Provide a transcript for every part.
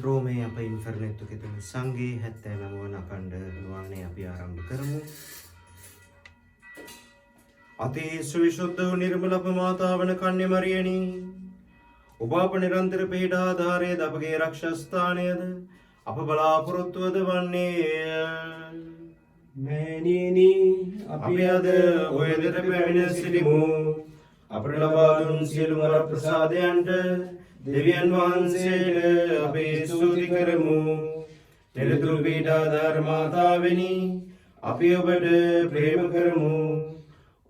රෝමේ අප ඉන්ෆර්නෙට් එකේ තුමු සංගේ 79 වන අඛණ්ඩ වාණය අපි ආරම්භ කරමු. අති සවිසුද්ධ වූ නිර්මල අප මාතාවන කන්‍ය මරියනි, ඔබ අප නිරන්තර පීඩාධාරයේද අපගේ රක්ෂස්ථානයද අප බලාපොරොත්තුවද වන්නේය. මෑණියනි, අපි අද ඔය දෙට පැමිණ සිටිමු. අපට ලබා දුන් සියලුම වර ප්‍රසාදයන්ට දෙවියන් වහන්සේට අපි ස්තුති කරමු. නිරතුරු පීඩාධාර මාතාවෙනි, අපි ඔබට ප්‍රේම කරමු.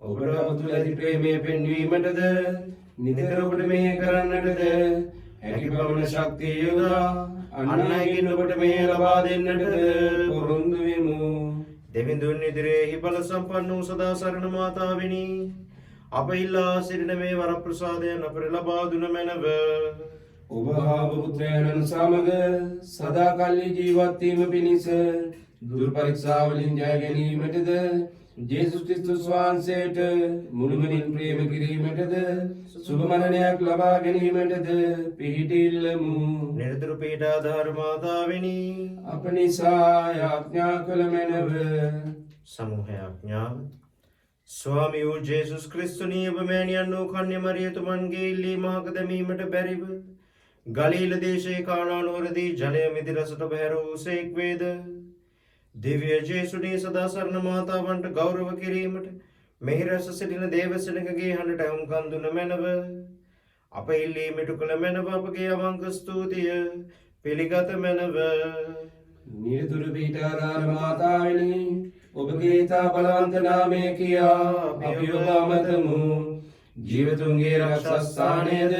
ඔබට අප තුළ ඇති ප්‍රේමය පෙන්වීමටද නිතර ඔබට මෙහෙය කරන්නටද හැකි පමණ ශක්තිය යොදා අන් අයගෙන් ඔබට මෙහෙය ලබා දෙන්නටද පොරොන්දු වෙමු. දෙවිඳුන් ඉදිරියේ බල සම්පන්න වූ සදා සරණ මාතාවෙනි, අප ඉල්ලා සිටින මේ වර ප්‍රසාදයන් අපට ලබා දුන මැනව. ඔබ හා ඔබ පුත්‍රයන් සමග සදාකල්හි ජීවත් වීම පිණිස දුර් පරීක්ෂාවලින් ජය ගැනීමටද ජේසුස් ක්‍රිස්තුස් වහන්සේට මුළුමනින් ප්‍රේම කිරීමටද සුභ මරණයක් ලබා ගැනීමටද පිහිටිල්ලමු. නිරතුරු පීඩාධාර මාතාවෙනි, අප නිසා යාඥා කළ මැනව. සමූහ යාඥාව. ස්වාමී වූ ජේසුස් ක්‍රිස්තුනි, ඔබ මෑණියන් වූ කන්‍ය මරියතුමන්ගේ ඉල්ලීම අහක දැමීමට බැරිව ගලීල දේශයේ කානා නුවරදී ජලය මිදි රසට බැහැර වූසේක් වේද? දිව්‍ය ජේසුනි, සදා සරණ මාතාවන්ට ගෞරව කිරීමට මෙහි රැස් සිටින දේවසෙනකගේ හඬට ඇහුම්කන් දුන මැනව. අප ඉල්ලීමට කළ මැනව අපගේ අවංක ස්තුතිය පිළිගත මැනව. නිරතුරු පීඩාධාර මාතාවෙනි, ඔබගේ තා බලවන්ත නාමය කියා අපි ඔබ අමතමු. ජීවතුන්ගේ රක්ෂස්ථානයද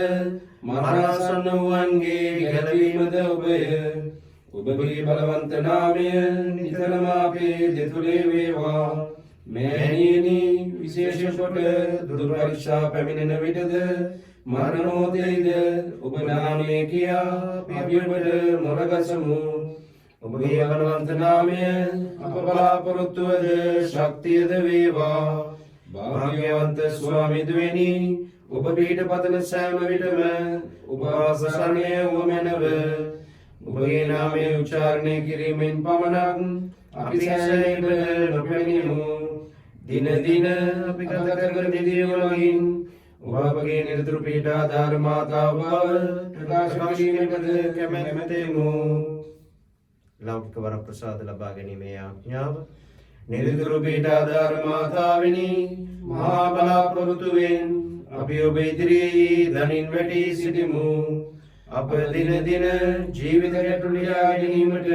මරණාසන්න වූවන්ගේ ගැලවීමද ඔබය. ඔබගේ බලවන්ත නාමය නිතරම අපේ දෙතුලේ වේවා. මෑණියනි, විශේෂ කොට දුර් පරීක්ෂා පැමිණෙන විටද මරණෝදයේද ඔබ නාමය කියා අපි ඔබට මොරගසමු. ඔබගේ බලවන්ත නාමය අප බලාපොරොත්තුවද ශක්තියද වේවා. භාග්‍යවන්ත ස්වාමිදුවනි, ඔබ පිහිට පතන සෑම විටම ඔබ ආසරණය වූ මැනව. ඔබගේ නාමය උච්චාරණය කිරීමෙන් පමණක් අපි සෑහීමට නොපැමිණෙමු. දින දින අපි ගත කරන දිවිවලින් ඔබ අපගේ නිරතුරු පීඩාධාර මාතාව බව ප්‍රකාශ කිරීමටද කැමැත්තෙමු. ලෞකික වර ප්‍රසාද ලබා ගැනීමේ ආඥාව. නිරතුරු පීඩාධාර මාතාවෙනි, මහා බලාපොරොත්තුවෙන් අපි ඔබ ඉදිරියේ දනින් වැටී සිටිමු. අප දින දින ජීවිත ගැටලු ලියා ගැනීමට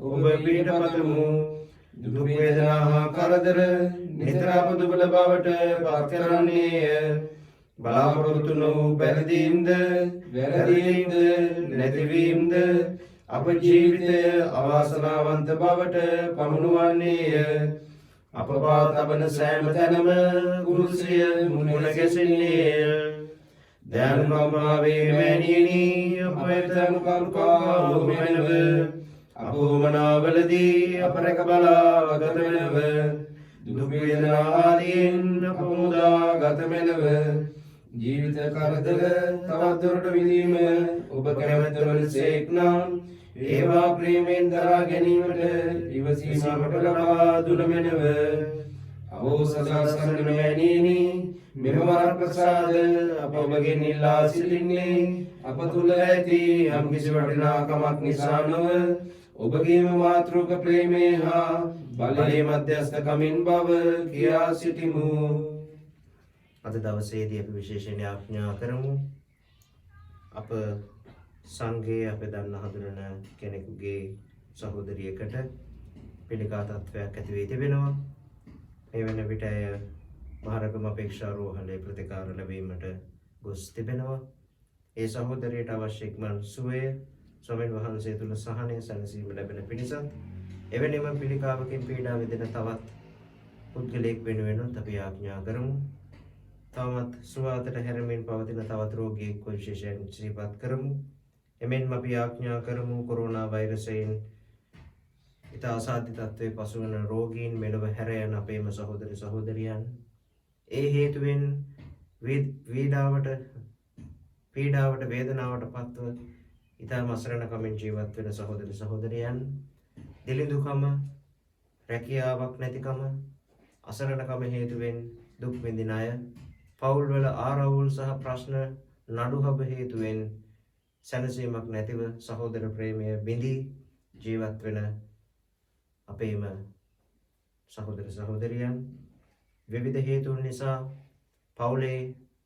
ඔබ පිහිට පතමු. දුක් වේදනා හා කරදර නිතර අප දුබල බවට පත් කරන්නේය. බලාපොරොත්තු නොවූ පැරදීම්ද වැරදීම්ද නැතිවීම්ද අප ජීවිතය අවාසනාවන්ත බවට පමුණුවන්නේය. අප පා තබන සෑම තැනම කුරුසිය මුණ ගැසෙන්නේය. දයානුකම්පාවේ මෑණියනි, අප වෙත අනුකම්පා වූ මැනව. අප උවමනාවලදී අප රැක බලා ගත මැනව. දුක් වේදනා ආදීන් අප මුදා ගත මැනව. ජීවිත කරදර තවත් දුරට විඳීම ඔබ කැමැත්ත වනසේක් නම් ඒවා ප්‍රේමයෙන් දරා ගැනීමට ඉවසීම අපට ලබා දුන මැනව. අවෝ සදා සරණ මෑණියනි, මෙම වර ප්‍රසාද අප ඔබගෙන් ඉල්ලා සිටින්නේ අප තුළ ඇති යම්කිසි වටිනාකමක් නිසා නොව ඔබගේම මාතෘක ප්‍රේමය හා බලයේ මධ්‍යස්ථකමින් බව කියා සිටිමු. අද දවසේදී අපි විශේෂයෙන් ආඥා කරමු. අප සංඝයේ අප දන්න හඳුනන කෙනෙකුගේ සහෝදරියකට පිළිකා තත්ත්වයක් ඇති වී තිබෙනවා. මේ වෙන විට අය මහරගම අපේක්ෂා රෝහලේ ප්‍රතිකාර ලැබීමට ගොස් තිබෙනවා. ඒ සහෝදරියට අවශ්‍ය ඉක්මන් සුවය ස්වාමීන් වහන්සේ තුල සහනය සැනසීම ලැබෙන පිණිසත් එවැනිම පිළිකාවකින් පීඩා විඳින තවත් පුද්ගලයෙක් වෙනුවෙන් අපි ආඥා කරමු. තවමත් සුවාතට හැරමින් පවතින තවත් රෝගියෙක් විශේෂයෙන් සිහිපත් කරමු. එමෙන්ම අපි ආඥා කරමු කොරෝනා වෛරසයෙන් ඉතා අසාධ්‍ය තත්ත්වයේ පසුවන රෝගීන් මෙලොව හැර යන අපේම සහෝදර සහෝදරියන් ඒ හේතුවෙන් පීඩාවට වේදනාවට පත්ව ඉතාම අසරණකමින් ජීවත් වෙන සහෝදර සහෝදරයන්, දිලිඳුකම, රැකියාවක් නැතිකම, අසරණකම හේතුවෙන් දුක් විඳින අය, පවුල්වල ආරවුල් සහ ප්‍රශ්න නඩුහබ හේතුවෙන් සැනසීමක් නැතිව සහෝදර ප්‍රේමය බිඳී ජීවත් වෙන අපේම සහෝදර සහෝදරියන්, විවිධ හේතුන් නිසා පවුලේ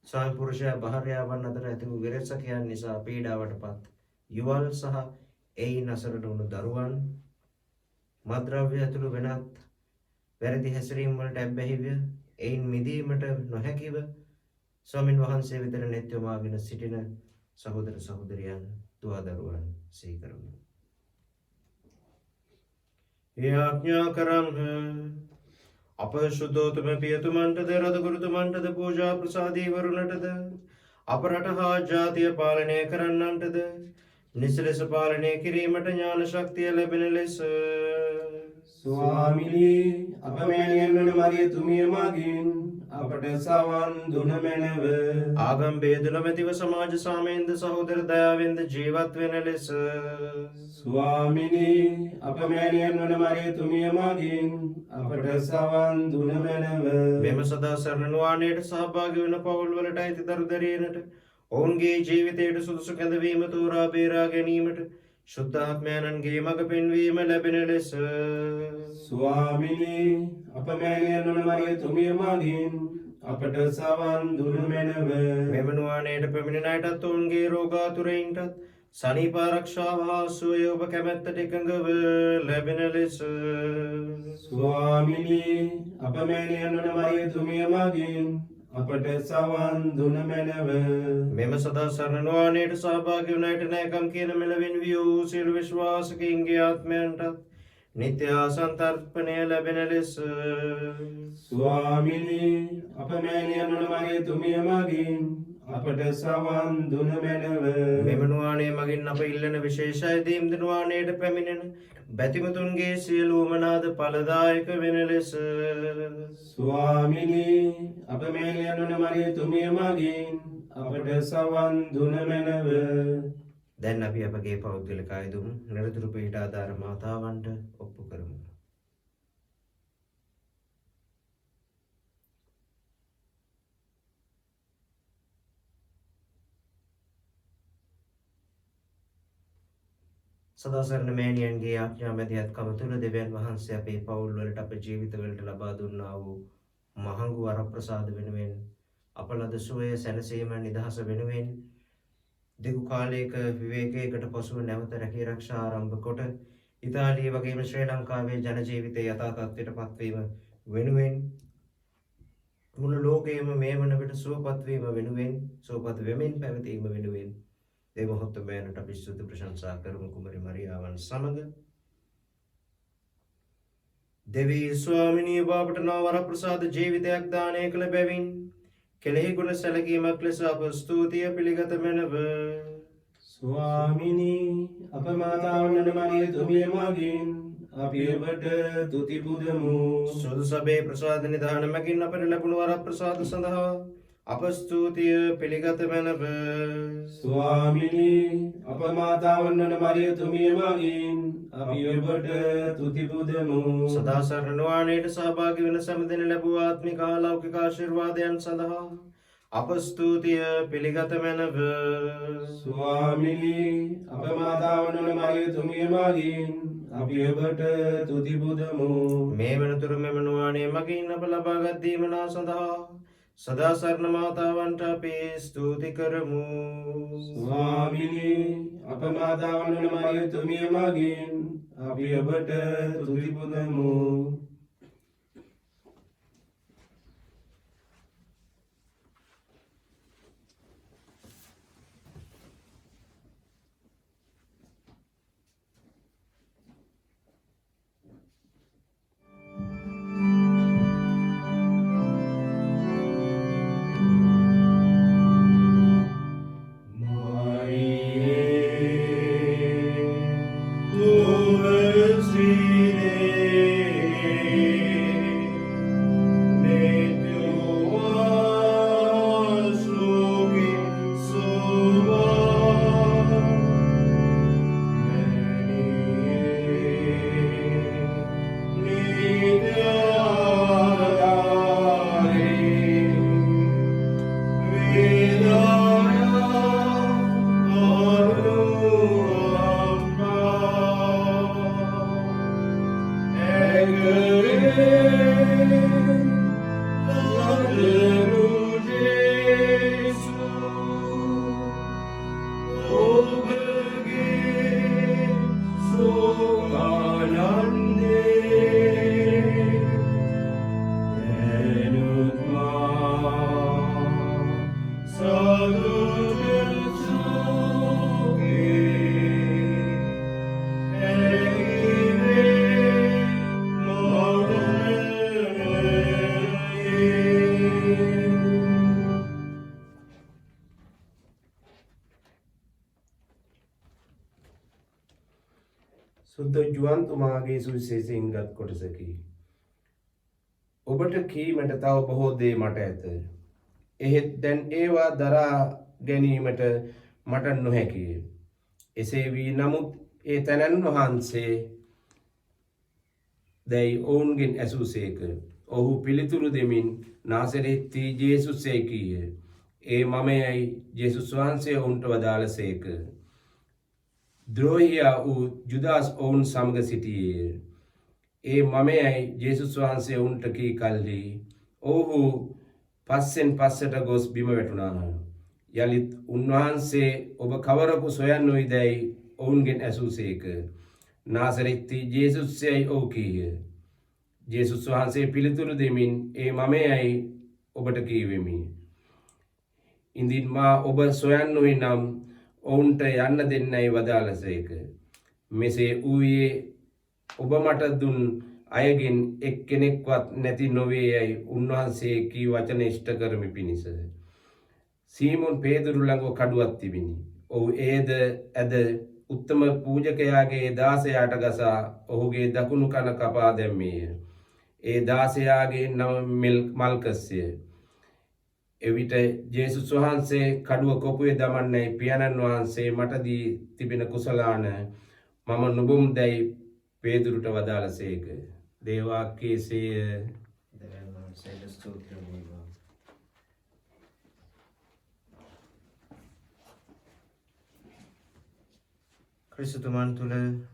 ස්වාමි පුරුෂයා භාර්යාවන් අතර ඇති වූ විරසකයන් නිසා පීඩාවටපත් යුවල් සහ එයින් අසරණ වුණු දරුවන්, මත්ද්‍රව්‍ය ඇතුළු වෙනත් වැරදි හැසිරීම් වලට ඇබ්බැහිව එයින් මිදීමට නොහැකිව ස්වාමින් වහන්සේ වෙතට නෙත් යොමාගෙන සිටින සහෝදර සහෝදරියන්, දුවා දරුවන් සිහි කරමු. යාඥා කරම්හ. අප ශුද්ධෝත්තම පියතුමන්ටද රදගුරුතුමන්ටද පූජා ප්‍රසාදී වරුණටද අප රට හා ජාතිය පාලනය කරන්නන්ටද නිසලෙස පාලනය කිරීමට ඥාන ශක්තිය ලැබෙන ලෙස ස්වාමිනී අප මෑණියන් වන මරියතුමිය මගින් අපට සවන් දුන මැනව. ආගම් බේද නොමැතිව සමාජ සාමයෙන්ද සහෝදර දයාවෙන්ද ජීවත් වෙන ලෙස ස්වාමිනී අප මෑණියන් වන මරියතුමිය මගින් අපට සවන් දුන මැනව. මෙම සදා සරණ නුවණයට සහභාගී වන පවුල්වලට අයිති දරුදරියනට ඔවුන්ගේ ජීවිතයට සුදුසු කැඳවීම තෝරා බේරා ගැනීමට ශුද්ධාත්මයන්ගේ මඟ පෙන්වීම ලැබෙන ලෙස ස්වාමිනී අප මෑණියන් වන මරියතුමිය මගින් අපට සවන් දුන මැනව. මෙම නුවණයට පැමිණෙන අයටත් ඔවුන්ගේ රෝගාතුරයින්ටත් සනීප ආරක්ෂාව හා සුවය ඔබ කැමැත්තට එකඟව ලැබෙන ලෙස ස්වාමිනී අප මෑණියන් වන මරියතුමිය මගින් අපට සවන් දුන මැනව. මෙම සදා සරණ නුවණයට සහභාගී වන අයට නැකම් කියන මෙලවින් වූ සියලු විශ්වාසිකයින්ගේ ආත්මයන්ටත් නිත්‍ය සන්තර්පණය ලැබෙන ලෙස ස්වාමිනී අප මෑණියන් වන මරියතුමිය මගින් අපට සවන් දුන මැනව. මෙම නුවණේ මගින් අප ඉල්ලන විශේෂ අයදීම් නුවණයට පැමිණෙන බැතිමතුන්ගේ සියලුම නාද ඵලදායක වෙන ලෙස ස්වාමිනී අප මෑණියන් වන මරියතුමිය මගින් අපට සවන් දුන මැනව. දැන් අපි අපගේ පෞද්ගලික අයදුම් නිරතුරු පීඨාධාර මාතාවන්ට ඔප්පු කරමු. සදාසරණ මෑණියන්ගේ ආඥා මැදිහත්කම තුළ දෙවියන් වහන්සේ අපේ පවුල්වලට අපේ ජීවිතවලට ලබා දුන්නා වූ මහඟු වරප්‍රසාද වෙනුවෙන් අප ලද සුවය සැනසීම නිදහස වෙනුවෙන් දිගු කාලයක විවේකයකට පසුව නැවත රැකී ආරක්ෂා ආරම්භ කොට ඉතාලිය වගේම ශ්‍රී ලංකාවේ ජන ජීවිතයේ යථා තත්ත්වයට පත්වීම වෙනුවෙන් මුළු ලෝකයේම මේ වන විට සුවපත් වීම වෙනුවෙන් සුවපත් වෙමින් පැවතීම වෙනුවෙන් දෙවොහොත්මයන්ට අපි ස්තුති ප්‍රශංසා කරමු කුමරි මරියාවන් සමග. දෙවී ස්වාමිනී ඔබට නව වරප්‍රසාද ජීවිතයක් දානය කළ බැවින් කෙලෙහි ගුණ සැලකීමක් ලෙස අප ස්තුතිය පිළිගත මැනව. ස්වාමිනී අප මාතාවන් වන මරියතුමිය මගින් අපි ඔබට තුති පුදමු. සුදු සභේ ප්‍රසාද නිධාන මැගින් අපට ලැබුණු වරප්‍රසාද සඳහා අප ස්තුතිය පිළිගත මැනව. ස්වාමිනී අප මාතාවන් වන මරියතුමිය මගින් අපි ඔබට තුති පුදමු. සදා සරණ නුවණයට සහභාගී වෙන සෑම දෙන ලැබූ ආත්මික හා ලෞකික ආශිර්වාදයන් සඳහා අප ස්තුතිය පිළිගත මැනව. ස්වාමිනී අප මාතාවන් වන මරියතුමිය මගින් අපි ඔබට තුති පුදමු. මේ වෙනතුරු මෙම නුවණේ මගින් අප ලබාගත් දීමනා සඳහා සදා සරණ මාතාවන්ට අපි ස්තුති කරමු. ස්වාමිනී අප මාතාවන් වන මරියතුමිය මගින් අපි ඔබට තුති පුදමු. සුද්ද ජුවන්තුමාගේ සුවිශේෂයෙන් ගත් කොටසකි. ඔබට කීමට තව බොහෝ දේ මට ඇත. එහෙත් දැන් ඒවා දරා ගැනීමට මට නොහැකිය. එසේ වී නමුත් ඒ තැනැන් වහන්සේ දැයි ඔවුන්ගෙන් ඇසූසේක. ඔහු පිළිතුරු දෙමින් නාසරෙත්ති ජේසුස් යැයි කීය. ඒ මමයයි ජේසුස් වහන්සේ ඔවුන්ට වදාළසේක. ද්‍රෝහියා වූ ජුදාස් ඔවුන් සමග සිටියේය. ඒ මමයයි ජේසුස් වහන්සේ ඔවුන්ට කී කල්හි ඔවුහු පස්සෙන් පස්සට ගොස් බිම වැටුණාහ. යළිත් උන්වහන්සේ ඔබ කවරකු සොයන්නොයිදැයි ඔවුන්ගෙන් ඇසූසේක. නාසරෙත්ති ජේසුස් යැයි ඔව් කීය. ජේසුස් වහන්සේ පිළිතුරු දෙමින් ඒ මමයයි ඔබට කීවෙමි. ඉඳින් මා ඔබ සොයන්නොයි නම් ඔවුන්ට යන්න දෙන්නයි වදාළසේක. මෙසේ වූයේ ඔබ මට දුන් අයගෙන් එක් කෙනෙක්වත් නැති නොවේ යැයි උන්වහන්සේ කී වචන ඉෂ්ට කරමි පිණිස. සීමොන් පේදුරු ළඟ කඩුවක් තිබිනි. ඔහු ඒද ඇද උත්තම පූජකයාගේ දාසයාට ගසා ඔහුගේ දකුණු කන කපා දැම්මේය. ඒ දාසයාගේ නම මල්කස්ය. එවිට ජේසුස් වහන්සේ කඩුව කොපුවේ දමන්නයි පියාණන් වහන්සේ මට දී තිබෙන කුසලාන මම නුඹුම් දැයි පේදුරුට වදාළසේක. දේවාක්‍යයේසේය. දෙවියන් වහන්සේට ස්තුති වේවා. ක්‍රිස්තුතුමන් තුළ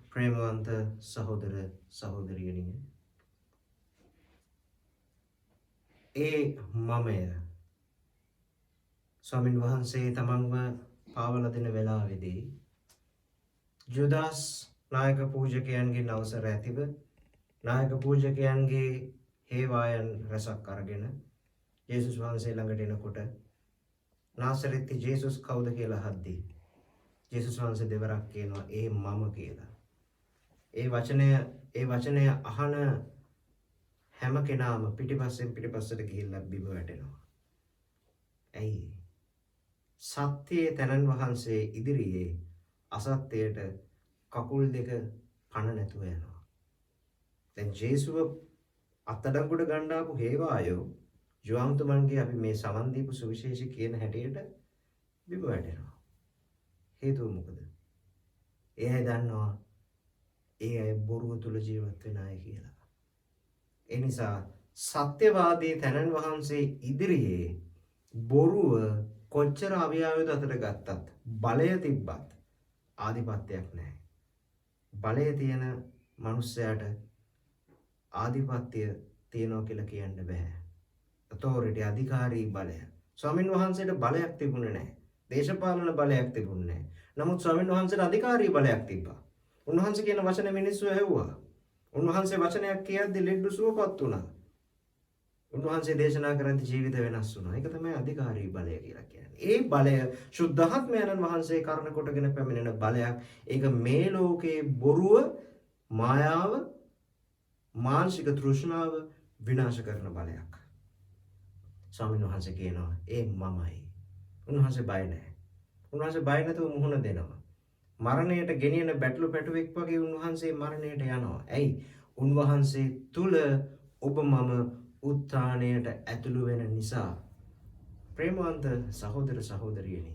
ප්‍රේමවන්ත සහෝදර සහෝදරියනි, ඒ මමය ස්වාමින් වහන්සේ තමන්ව පාවලා දෙන වෙලාවේදී ජුදාස් නායක පූජකයන්ගෙන් අවසර ඇතිව නායක පූජකයන්ගේ හේවායන් රැසක් අරගෙන ජේසුස් වහන්සේ ළඟට එනකොට නාසරෙත්ති ජේසුස් කවුද කියලා අහද්දී ජේසුස් වහන්සේ දෙවරක් කියනවා ඒ මම කියලා. ඒ වචනය අහන හැම කෙනාම පිටිපස්සෙන් පිටිපස්සට ගිහිල්ලා බිම වැටෙනවා. ඇයි? සත්‍යයේ තනන් වහන්සේ ඉදිරියේ අසත්‍යයට කකුල් දෙක පණ නැතුව යනවා. දැන් ජේසුව අත්අඩංගුවට ගන්න ආපු හේවායෝ ජෝම්තුමන්ගේ අපි මේ සමන් දීපු සුවිශේෂී කියන හැටියට බිම වැටෙනවා. හේතුව මොකද? ඒ අය දන්නවා ඒ අය බොරුව තුල ජීවත් වෙන අය කියලා. ඒ නිසා සත්‍යවාදී තනන් වහන්සේ ඉදිරියේ බොරුව කොච්චර අවියාවද අතට ගත්තත් බලය තිබ්බත් ආධිපත්‍යයක් නැහැ. බලය තියෙන මිනිස්සයාට ආධිපත්‍ය තියනවා කියලා කියන්න බෑ. authority අධිකාරී බලය. ස්වාමින් වහන්සේට බලයක් තිබුණේ නැහැ. දේශපාලන බලයක් තිබුණේ නැහැ. නමුත් ස්වාමින් වහන්සේට අධිකාරී බලයක් තිබ්බා. උන්වහන්සේ කියන වචන මිනිස්සු ඇහුවා. උන්වහන්සේ වචනයක් කියද්දි ලෙඩ සුවපත් වුණා. උන්වහන්සේ දේශනා කරද්දි ජීවිත වෙනස් වුණා. ඒක තමයි අධිකාරී බලය කියලා කියන්නේ. ඒ බලය සුද්ධාත්මයන්න් වහන්සේ කරන කොටගෙන පැමිණෙන බලයක්. ඒක මේ ලෝකේ බොරුව, මායාව, මානසික තෘෂ්ණාව විනාශ කරන බලයක්. ස්වාමීන් වහන්සේ කියනවා ඒ මමයි. උන්වහන්සේ බය නැහැ. උන්වහන්සේ බය නැතුව මුහුණ දෙනවා. මරණයට ගෙනියන බැටළු පැටවෙක් වගේ උන්වහන්සේ මරණයට යනවා. ඇයි? උන්වහන්සේ තුල ඔබ මම උත්ථානයට ඇතුළු වෙන නිසා. ප්‍රේමවන්ත සහෝදර සහෝදරියනි,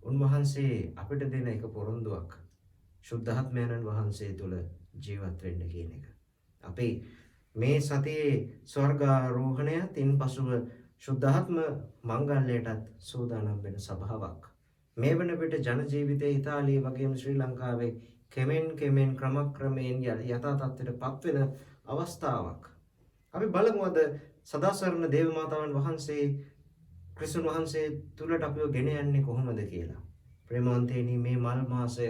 උන්වහන්සේ අපිට දෙන එක පොරොන්දුවක් සුද්ධාත්මයන්න් වහන්සේ තුල ජීවත් වෙන්න කියන එක. අපි මේ සතියේ ස්වර්ගාරෝහණයත් ඉන්පසුව සුද්ධාත්ම මංගල්‍යයටත් සූදානම් වෙන සභාවක්. මේ වන විට ජන ජීවිතයේ ඉතාලිය වගේම ශ්‍රී ලංකාවේ කෙමෙන් ක්‍රමක්‍රමයෙන් යථා තත්ත්වයට පත්වෙන අවස්ථාවක්. අපි බලමු අද සදාසරණ දේව මාතාවන් වහන්සේ ක්‍රිස්තුන් වහන්සේ තුලට අපිව ගෙන යන්නේ කොහොමද කියලා. ප්‍රේමවන්තයනි, මේ මල් මාසය,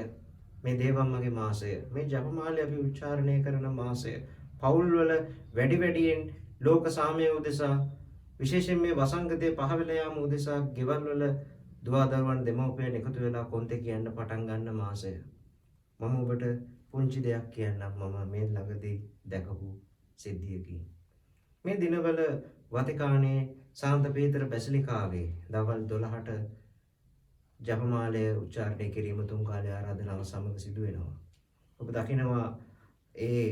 මේ දේවම්මගේ මාසය, මේ ජපමාලය අපි උච්චාරණය කරන මාසය, පවුල් වල වැඩියෙන් ලෝක සාමය උදෙසා, විශේෂයෙන් මේ වසංගතයේ පහවෙලා යාම උදෙසා ගෙවල් වල දුවා දරුවන් දෙමව්පියන් එකතු වෙලා කොන්තේ කියන්න පටන් ගන්න මාසය. මම ඔබට පුංචි දෙයක් කියන්නම්. මම මේ ළඟදී දැකපු සිද්ධියකින්. මේ දිනවල වතිකානයේ සාන්ත පීතර බැසිලිකාවේ දවල් 12ට ජපමාලය උච්චාරණය කිරීම තුන් කාලේ ආරාධනාව සමග සිදු වෙනවා. ඔබ දකිනවා ඒ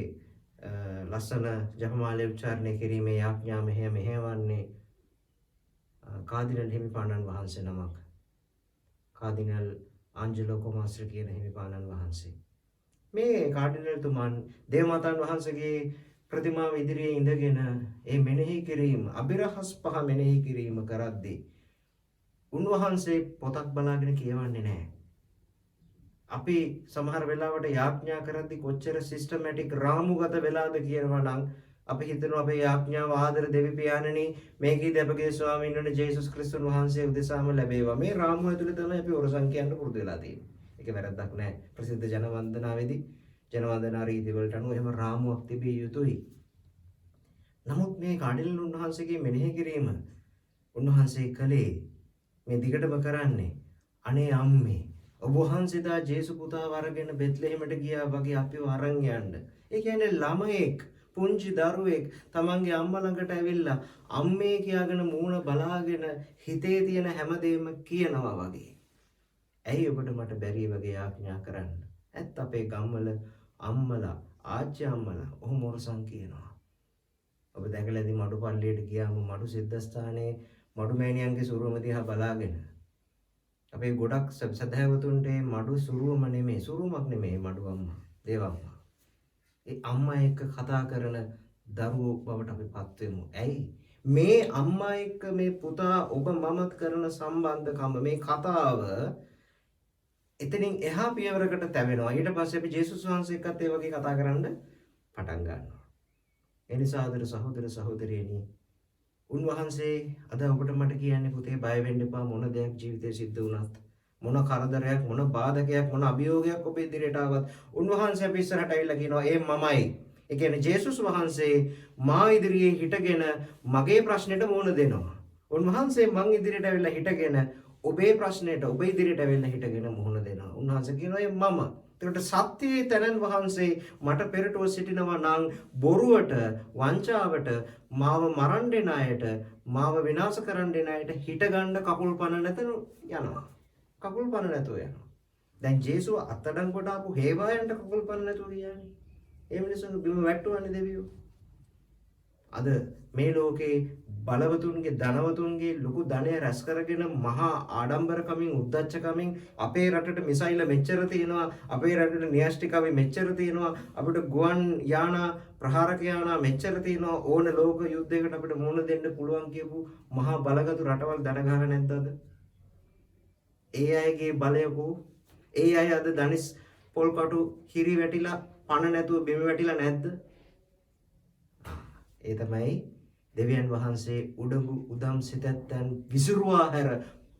ලස්සන ජපමාලය උච්චාරණය කිරීමේ යාඥා මෙහෙවන්නේ කාදිනල් හිමිපාණන් වහන්සේ නමක්. කාදිනල් ආන්ජලෝ කොමාස්ටර් කියන හිමිපාණන් වහන්සේ. මේ කාඩිනල්තුමන් දේවමාතාන් වහන්සේගේ ප්‍රතිමාව ඉදිරියේ ඉඳගෙන ඒ මෙනෙහි කිරීම අභිරහස් 5 මෙනෙහි කිරීම කරද්දී උන්වහන්සේ පොතක් බලාගෙන කියවන්නේ නැහැ. අපි සමහර වෙලාවට යාඥා කරද්දී කොච්චර සිස්ටමැටික් රාමුගත වෙලාද කියනවා නම් අපි හිතනවා අපේ යාඥාව ආදර දෙවි පියාණනි මේකීද අපගේ ස්වාමීන් වහන්සේ ජේසුස් ක්‍රිස්තුන් වහන්සේ උදෙසාම ලැබේවා. මේ රාමුව ඇතුලේ තමයි අපි ඔරසන් කියන්න පුරුදු වෙලා තියෙන්නේ. ඒක වැරද්දක් නෑ. ප්‍රසිද්ධ ජන වන්දනාවේදී ජන වන්දනා රීති වලට අනුව එහෙම රාමුවක් තිබිය යුතුයි. නමුත් මේ කාඩිනල් උන්වහන්සේගේ මෙනෙහි කිරීම උන්වහන්සේ කලේ මේ දිගටම කරන්නේ අනේ අම්මේ ඔබ වහන්සේ දා ජේසු පුතාව අරගෙන බෙත්ලෙහෙමට ගියා වගේ අපිව අරන් යන්න. ඒ කියන්නේ ළමයෙක් පුංචි දරුවෙක් තමන්ගේ අම්මා ළඟට ඇවිල්ලා අම්මේ කියාගෙන මූණ බලාගෙන හිතේ තියෙන හැමදේම කියනවා වගේ. ඇයි ඔබට මට බැරි වගේ යාඥා කරන්න? ඇත්ත අපේ ගම්වල අම්මලා ආච්චි අම්මලා ඔහොම ඔරසන් කියනවා. ඔබ දැකලා ඉතින් මඩු පල්ලියට ගියාම මඩු සිද්ධාස්ථානයේ මඩු මෑණියන්ගේ සුරුවම දිහා බලාගෙන අපේ ගොඩක් සදහැවතුන්ට මඩු සුරුවම නෙමෙයි සුරුවමක් නෙමෙයි මඩු අම්මා දේවම්මා. ඒ අම්මා එක්ක කතා කරන දරුවෝ බවට අපි පත් වෙමු. ඇයි? මේ අම්මා එක්ක මේ පුතා ඔබ මමත් කරන සම්බන්ධකම මේ කතාව එතනින් එහා පියවරකට තැවෙනවා. ඊට පස්සේ අපි ජේසුස් වහන්සේ එක්කත් ඒ වගේ කතා කරන්න පටන් ගන්නවා. ඒ නිසා ආදර සහෝදර සහෝදරියනි උන්වහන්සේ අද ඔබට මට කියන්නේ පුතේ බය වෙන්න එපා මොන දෙයක් ජීවිතේ සිද්ධ වුණත් මොන කරදරයක් මොන බාධකයක් මොන අභියෝගයක් ඔබ ඉදිරියට ආවත් උන්වහන්සේ අපි ඉස්සරහට ඇවිල්ලා කියනවා ඒ මමයි. ඒ කියන්නේ ජේසුස් වහන්සේ මා ඉදිරියේ හිටගෙන මගේ ප්‍රශ්නෙට මුහුණ දෙනවා. උන්වහන්සේ මං ඉදිරියට ඇවිල්ලා හිටගෙන ඔබේ ප්‍රශ්නෙට ඔබ ඉදිරියට ඇවිල්ලා හිටගෙන මුහුණ දෙනවා. උන්වහන්සේ කියනවා ඒ මම. ඒකට සත්‍යයේ තනන් වහන්සේ මට පෙරටුව සිටිනවා නම් බොරුවට වංචාවට මාව මරන්න දෙන අයට මාව විනාශ කරන්න දෙන අයට හිට ගන්න කකුල් පන නැතන යනවා. කකුල් පන නැතුව යනවා. දැන් ජේසුව අත්අඩංගුවට ආපු හේවායන්ට කකුල් පන නැතුව කියන්නේ. ඒ මිනිස්සුන් බිම වැට්ටුවන්නේ දෙවියෝ. අද මේ ලෝකේ බලවතුන්ගේ ධනවතුන්ගේ ලොකු ධනය රැස් කරගෙන මහා ආඩම්බරකමින් උද්දච්චකමින් අපේ රටට මිසයිල මෙච්චර තියෙනවා අපේ රටට න්‍යෂ්ටිකවි මෙච්චර තියෙනවා අපිට ගුවන් යානා ප්‍රහාරක යානා මෙච්චර තියෙනවා ඕන ලෝක යුද්ධයකට අපිට මුහුණ දෙන්න පුළුවන් කියපු මහා බලගතු රටවල් දඩගහලා නැද්ද අද? ඒ අයගේ බලයකෝ ඒ අය අද ධනිස් පොල් කටු හිරි වැටිලා පණ නැතුව බිම වැටිලා නැද්ද? ඒ තමයි දෙවියන් වහන්සේ උඩඟු උදම් සිතැත්තන් විසිරුවා හැර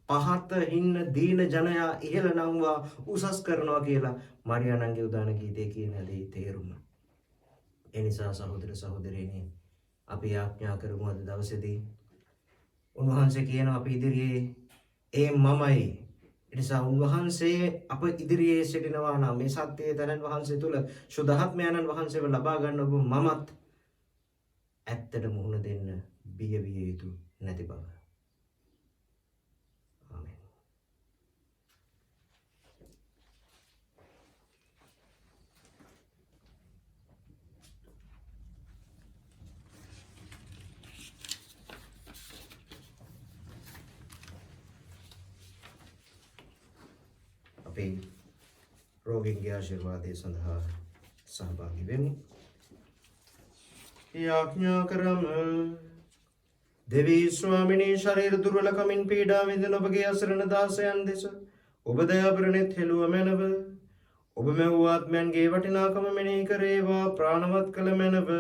පහත හින්න දීන ජනයා ඉහළ නංවා උසස් කරනවා කියලා මරියාණන්ගේ උදාන ගීතයේ කියන දේ තේරුම. ඒ නිසා සහෝදර සහෝදරියනි අපි ආඥා කරමු අද දවසේදී උන්වහන්සේ කියනවා අපි ඉදිරියේ ඒ මමයි. ඒ නිසා උන්වහන්සේ අප ඉදිරියේ සිටිනවා නම් මේ සත්‍යයේ තනන් වහන්සේ තුල සුද්ධාත්මයන්න් වහන්සේව ලබා ගන්න ඔබ මමත් ඇත්තට මුහුණ දෙන්න බිය විය යුතු නැති බව. ආමෙන්. අපි රෝගීන්ගේ ආශිර්වාදයේ සඳහා සහභාගී වෙමු. යාඥා කරම දෙවී ස්වාමිනී ශරීර දුර්වලකමින් පීඩා විඳින ඔබගේ අසරණ දාසයන් දෙස ඔබ දයාබරණෙත් හෙළුව මැනව ඔබ මෙවූ ආත්මයන්ගේ වටිනාකම මෙනෙහි කරේවා ප්‍රාණවත් කළ මැනව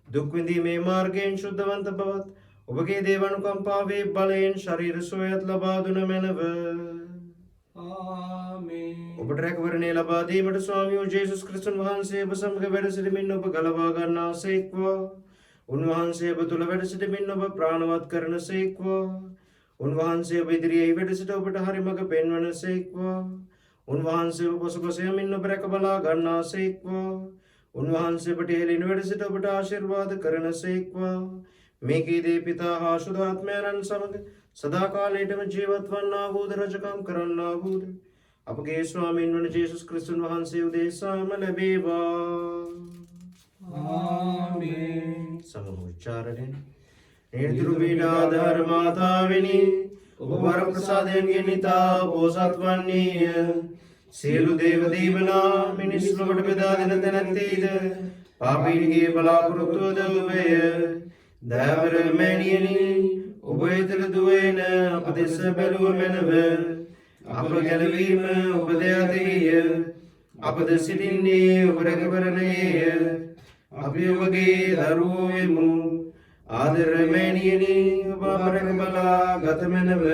දුක් විඳීමේ මාර්ගයෙන් ශුද්ධවන්ත බවත් ඔබගේ දේවානුකම්පාවේ බලයෙන් ශරීර සුවයත් ලබා දුන මැනව. ඔබට රැකවරණය ලබා දීමට ස්වාමියෝ ජේසුස් ක්‍රිස්තුන් වහන්සේ ඔබ සමග වැඩ සිටමින් ඔබ ගලවා ගන්නාසේක්වා. උන්වහන්සේ ඔබ තුළ වැඩ සිටමින් ඔබ ප්‍රාණවත් කරනසේක්වා. උන්වහන්සේ ඔබ ඉදිරියේ වැඩ සිට ඔබට හරි මඟ පෙන්වනසේක්වා. උන්වහන්සේ ඔබ පසුපස යමින් ඔබ රැක බලා ගන්නාසේක්වා. උන්වහන්සේ ඔබට එළින් වැඩ සිට ඔබට ආශිර්වාද කරනසේක්වා. මේකීදී පිතා හා සුද්ධාත්මයන්න් සමග සදාකාලයටම ජීවත් වන්නා වූද රජකම් කරන්නා වූද අපගේ ස්වාමීන් වන ජේසුස් ක්‍රිස්තුන් වහන්සේ උදෙසාම ලැබේවා. ආමේන්. සමෝච්චාරණය. නිර්තුරු පීඩාධාර මාතාවෙනි, ඔබ වර ප්‍රසාදයන්ගෙන් ඉතා පෝසත් වන්නේය. සියලු දේව දීවනා මිනිස් ලොවට බෙදා දෙන තැනැත්තේද පාපීන්ගේ බලාපොරොත්තුවද ඔබය. දයාවර මෑණියනි, ඔබ වෙතට දුවන අප දෙස බැලුව මැනව. අප ගැලවීම ඔබ දයාතේය. අපද සිටින්නේ ඔබ රැකවරණයේය. අපි ඔබගේ දරුවෝ වෙමු. ආදර මෑණියනි, ඔබ අප රැකබලා ගත මැනව.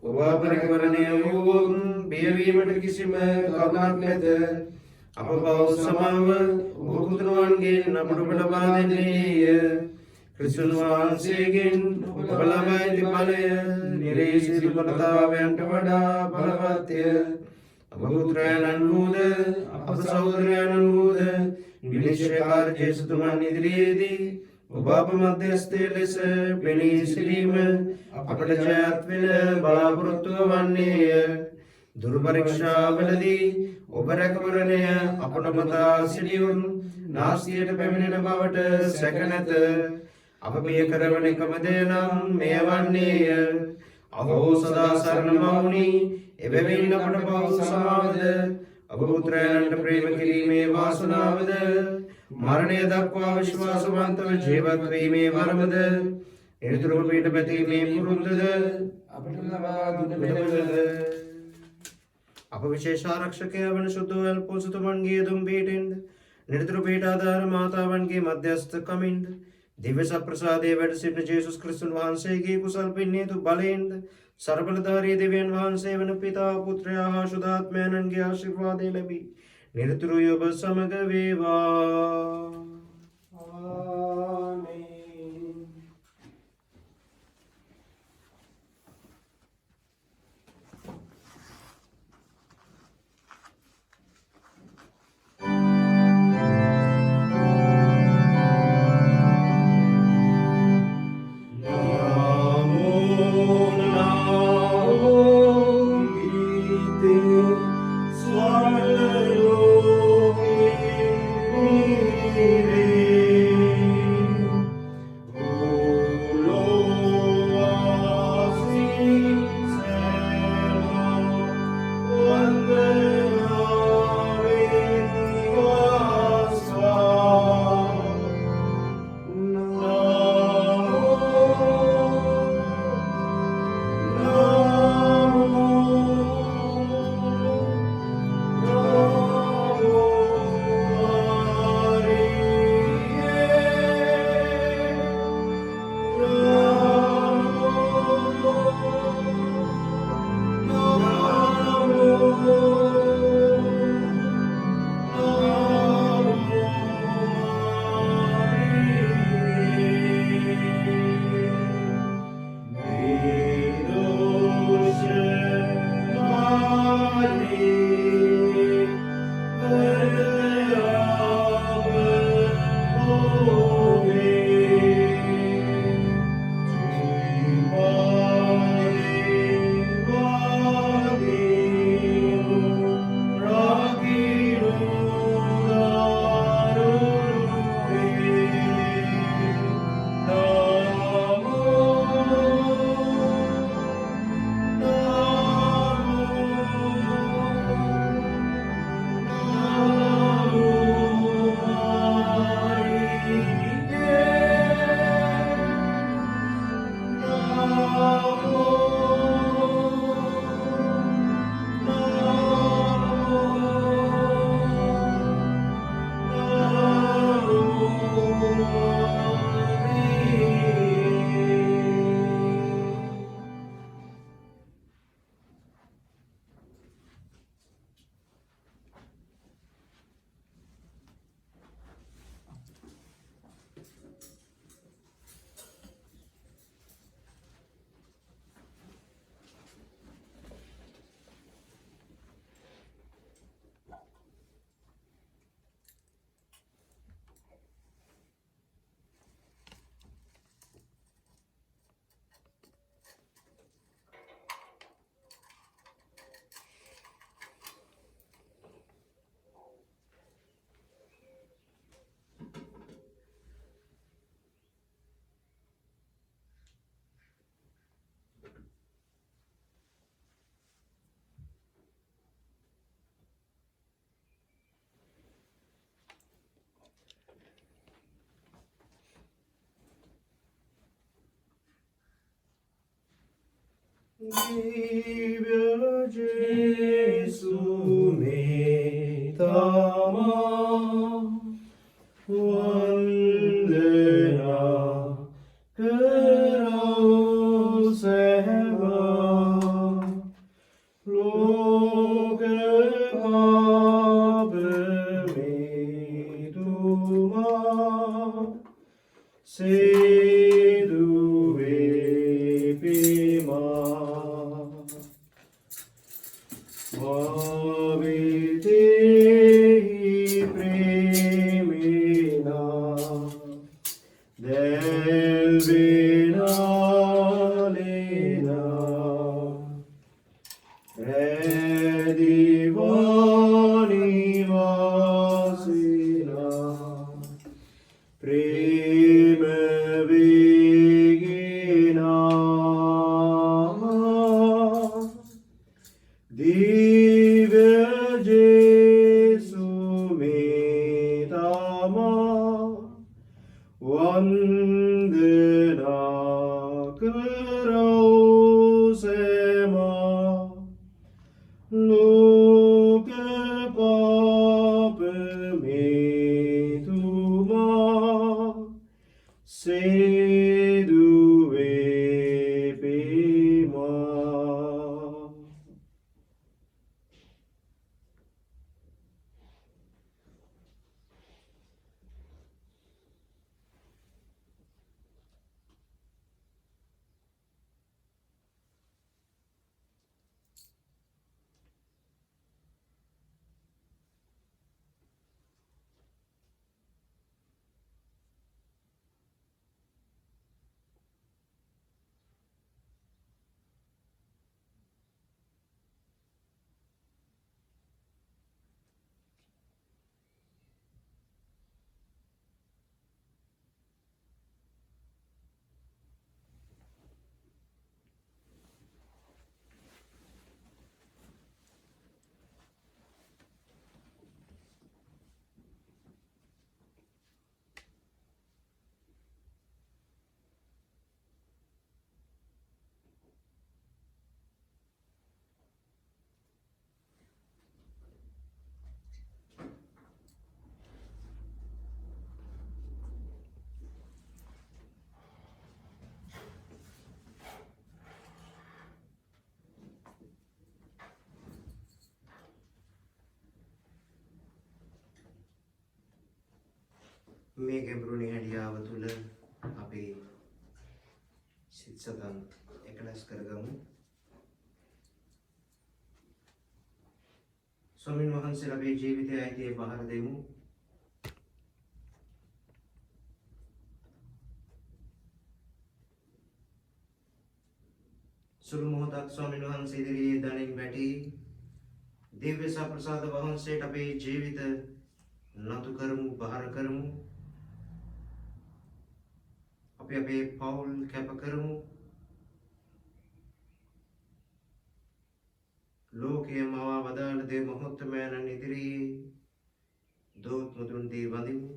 ඔබ අප රැකවරණය වූවොත් බියවීමට කිසිම කරුණක් නැත. අප පව් සමාව ඔබ පුතුණුවන්ගෙන් අපට ඔබ ලබා දෙන්නේය. ක්‍රිස්තුන් වහන්සේගෙන් ඔබ ලබා ඇති බලය නිරේෂිත බලතාවයන්ට වඩා බලවත්ය. අප පුත්‍රයන්න් වූද අප සහෝදරයන්න් වූද විනිශ්චයකාර ජේසුතුමන් ඉදිරියේදී ඔබ අප මධ්‍යස්ථය ලෙස පෙනී සිටීම අපට ජයත් වෙන බලාපොරොත්තුව වන්නේය. දුර්පරීක්ෂාවලදී ඔබ රැකවරණය අපට මතා සිටියුන් නාස්තියට පැමිණෙන බවට සැක නැත. අප මෙය කරවන එකම දේ නම් මෙය වන්නේය. අහෝ සදා සරණ මවුනි, එබැවින් අපට පව් සමාවද අප පුත්‍රයන්ට ප්‍රේම කිරීමේ වාසනාවද මරණය දක්වා විශ්වාසවන්තව ජීවත් වීමේ වරමද නිරතුරුව පිට පැතීමේ පුරුද්දද අපට ලබා දුන බෙදවද. අප විශේෂ ආරක්ෂකයා වන ශුද්ධෝවැල් පොසතුමන්ගේ දුම් පිටින්ද නිරතුරු පීඩාධාර මාතාවන්ගේ මධ්‍යස්ථ කමින්ද දිව්‍ය සප්‍රසාදයේ වැඩ සිටින ජේසුස් ක්‍රිස්තුන් වහන්සේගේ කුසල් පින්නේතු බලයෙන්ද සර්වබලධාරී දෙවියන් වහන්සේ වන පිතා පුත්‍රයා හා ශුද්ධාත්මයන්ගේ ආශිර්වාදය ලැබී නිරතුරු ඔබ සමග වේවා. ආමේන්. Swallow me, दिव्य यीशु में तमा वंदना करो सहबा लोक पाप में तुमा से दुवे पीमा भाविते प्रेमिना देविना लेना दीवानी वासिना प्रेम वेगिना दिव्य यीशु में तमा वंदना करो सेमा लोक पाप में तुमा से दुवे पीमा මේ ගැඹුරුනේ හැඩියාව තුළ අපේ සිත් සතන් එකලස් කරගමු. ස්වාමීන් වහන්සේලා අපේ ජීවිතයේ අයිතිය බහර දෙමු. සුළු මොහොතක් ස්වාමීන් වහන්සේ ඉදිරියේ දණින් වැටි දිව්‍ය සප්‍රසාද වහන්සේට අපේ ජීවිත නතු කරමු, බහර කරමු. අපි අපේ පවුල් කැප කරමු. ලෝකයේ මවා වදාළ දේ මහත්මයන්න් ඉදිරියේ දෝත් මුදුන් දී වඳිමු.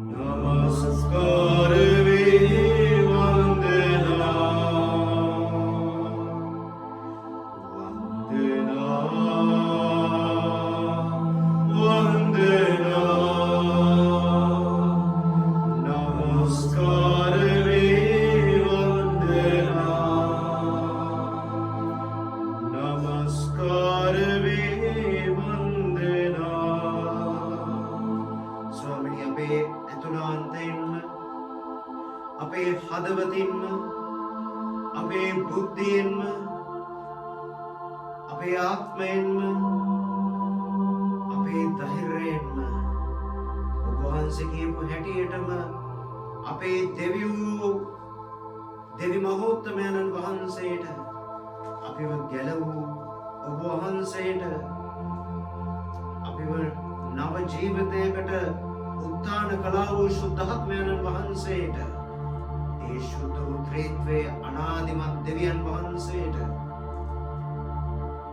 Namaskar ve vandana හදවතින්ම අපේ බුද්ධියෙන්ම අපේ ආත්මයෙන්ම අපේ ධෛර්යයෙන්ම ඔබ වහන්සේ කියපු හැටියටම අපේ දෙවි මහෝත්තමයන්න් වහන්සේට අපිව ගැලවූ ඔබ වහන්සේට අපිව නව ජීවිතයකට උත්ථාන කළා වූ ශුද්ධාත්මයන්න් වහන්සේට ඒ ශුද්ධ වූ ත්‍රිත්වයේ අනාදිමත් දෙවියන් වහන්සේට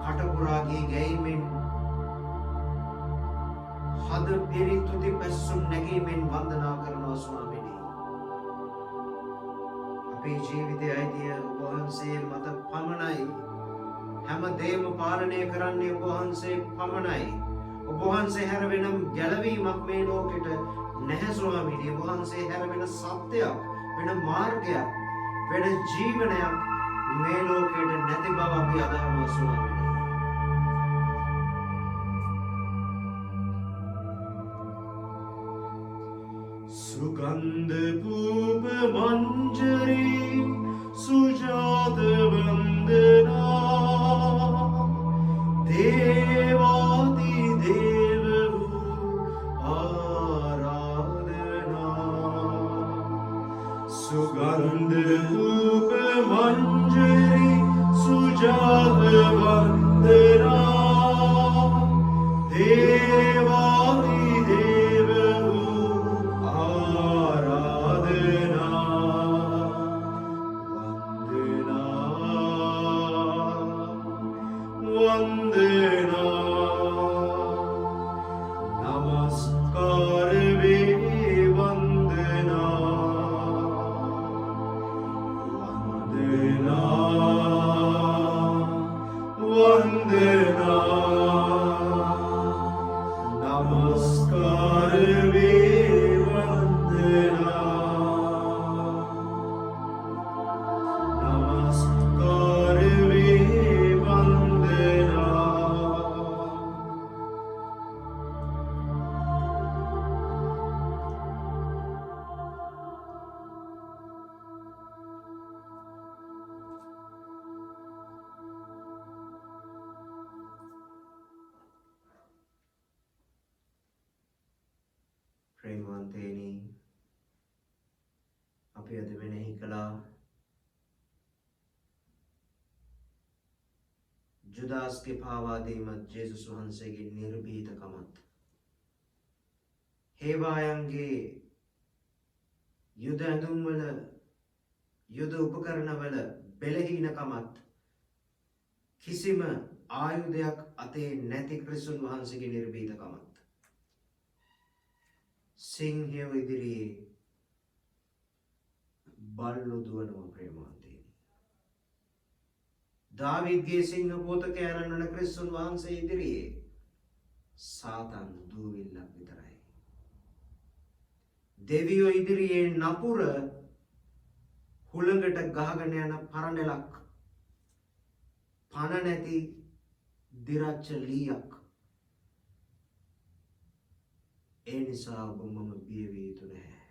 කටපුරාගේ ගැයීමෙන් හද පිරිතුති පැසුම් නැගීමෙන් වන්දනා කරනවා ස්වාමීනි. අපේ ජීවිතයේ අයිතිය ඔබ වහන්සේ මත පමණයි. හැම දෙයක්ම පාලනය කරන්නේ ඔබ වහන්සේ පමණයි. ඔබ වහන්සේ හැර වෙන ගැලවීමක් මේ ලෝකෙට නැහැ ස්වාමීනි. ඔබ වහන්සේ හැර වෙන සත්‍යයක්, වෙන මාර්ගයක්, වෙන ජීවනයක් මේ ලෝකෙට නැති බව අපි අදහනවා ස්වාමීනි. सुगंध पूप मंजरी सुजात वंदना देवादि देव आराधना सुगंध पूप मंजरी सुजात वंदना देवादि देव ප්‍රේමවන්තයනි, අපි අද මෙනෙහි කළා ජුදාස්ගේ පාවාදීමත් ජේසුස් වහන්සේගේ නිර්භීතකමත් හේවායන්ගේ යුද ඇඳුම්වල යුද උපකරණවල බෙලහීනකමත් කිසිම ආයුධයක් අතේ නැති ක්‍රිස්තුන් වහන්සේගේ නිර්භීතකමත් සිංහයෝ ඉදිරියේ බල්ලු දුවනවා ප්‍රේමවන්තයනි. දාවිද්ගේ සිංහ පෝතකයන්න් වන ක්‍රිස්තුන් වහන්සේ ඉදිරියේ සාතන් දූවිල්ලක් විතරයි. දෙවියෝ ඉදිරියේ නපුර හුළඟට ගහගෙන යන පරණැලක්, පණ නැති දිරච්ච ලීයක්. ඒ නිසා ඔබ මම බිය විය යුතු නැහැ.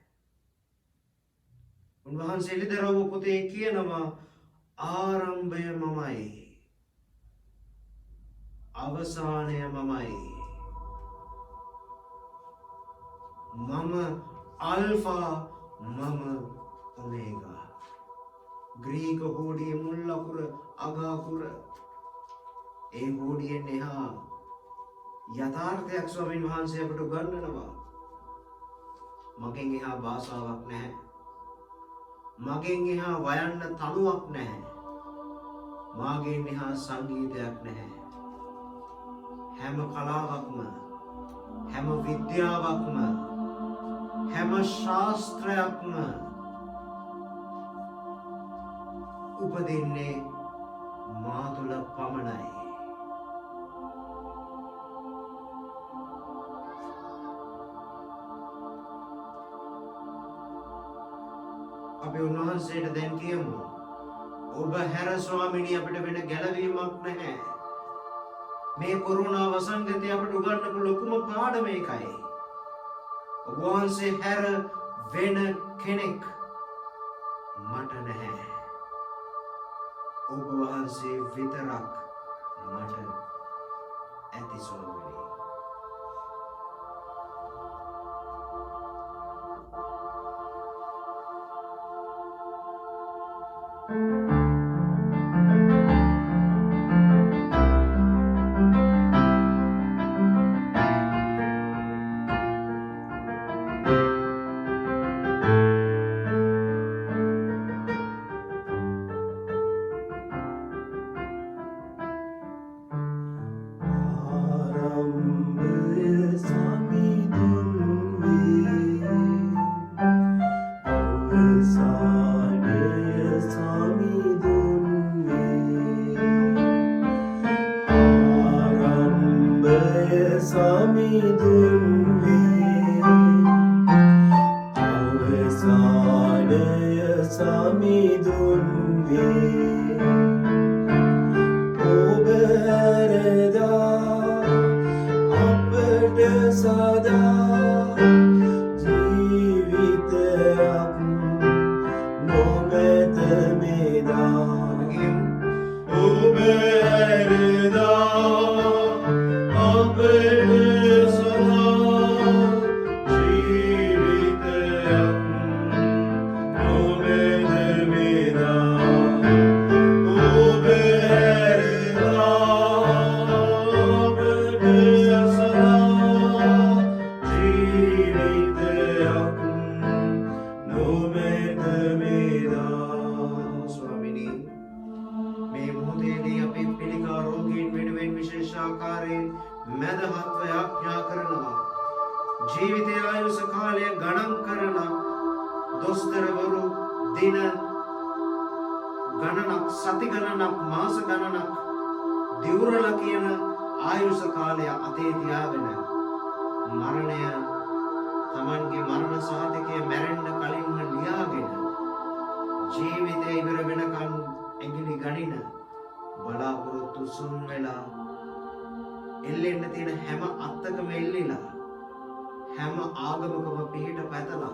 උන්වහන්සේ එළිදරව් පොතේ කියනවා ආරම්භය මමයි, අවසානය මමයි. මම අල්ෆා, මම ඔමේගා. ග්‍රීක හෝඩියේ මුල් අකුර අග අකුර. ඒ හෝඩියෙන් එහා යථාර්ථයක් ස්වාමීන් වහන්සේ අපට උගන්වනවා. මගෙන් එහා භාෂාවක් නැහැ. මගෙන් එහා වයන්න තනුවක් නැහැ. මාගෙන් එහා සංගීතයක් නැහැ. හැම කලාවක්ම, හැම විද්‍යාවක්ම, හැම ශාස්ත්‍රයක්ම උපදින්නේ මා තුළ පමණයි. අපි උන්වහන්සේට දැන් කියමු, ඔබ හැර ස්වාමිනී අපිට වෙන ගැලවීමක් නැහැ. මේ කොරෝනා වසංගතය අපට උගන්වපු ලොකුම පාඩම ඒකයි. ඔබ වහන්සේ හැර වෙන කෙනෙක් මට නැහැ. ඔබ වහන්සේ විතරක් මට ඇති ස්වාමීනි. ජීවිතය ආයුෂ කාලය ගණන් කරන දොස්තරවරු දින ගණනක් සති ගණනක් මාස ගණනක් දිවුරලා කියන ආයුෂ කාලය අතේ තියාගෙන මරණය Tamanගේ මරණ සාධකයේ මැරෙන්න කලින්ම ලියාගෙන ජීවිතය ඉවර වෙනකන් ඇඟිලි ගණින බලාපොරොත්තු සුන් වෙලා එල්ලෙන්න තියෙන හැම අත්තකම එල්ලිලා හැම ආගමකම පිහිට පැතලා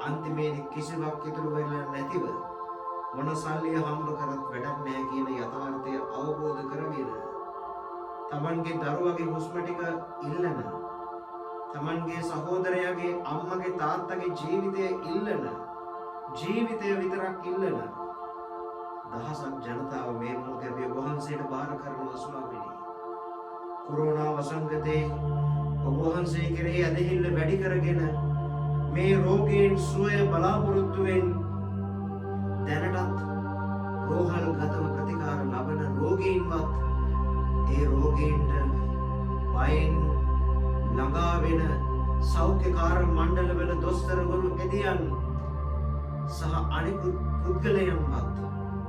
අන්තිමේදී කිසිවක් ඉතුරු වෙලා නැතිව මොන සල්ලිය හම්බ කරත් වැඩක් නැහැ කියන යථාර්ථය අවබෝධ කරගෙන Tamanගේ දරුවගේ හුස්ම ටික ඉල්ලන Tamanගේ සහෝදරයාගේ අම්මගේ තාත්තගේ ජීවිතය ඉල්ලන ජීවිතය විතරක් ඉල්ලන දහසක් ජනතාව මේ මොහොතේ ඔබ වහන්සේට බාර කරනවා ස්වාමීනි. කොරෝනා වසංගතේ ඔබ වහන්සේ කෙරෙහි ඇදහිල්ල වැඩි කරගෙන මේ රෝගීන් සුවය බලාපොරොත්තුවෙන් දැනටත් රෝහල් ගතව ප්‍රතිකාර ලබන රෝගීන්වත් ඒ රෝගීන්ට වයින් ළඟා වෙන සෞඛ්‍යකාර මණ්ඩලවල දොස්තරවරු එදියන් සහ අනිකුත් පුද්ගලයන්වත්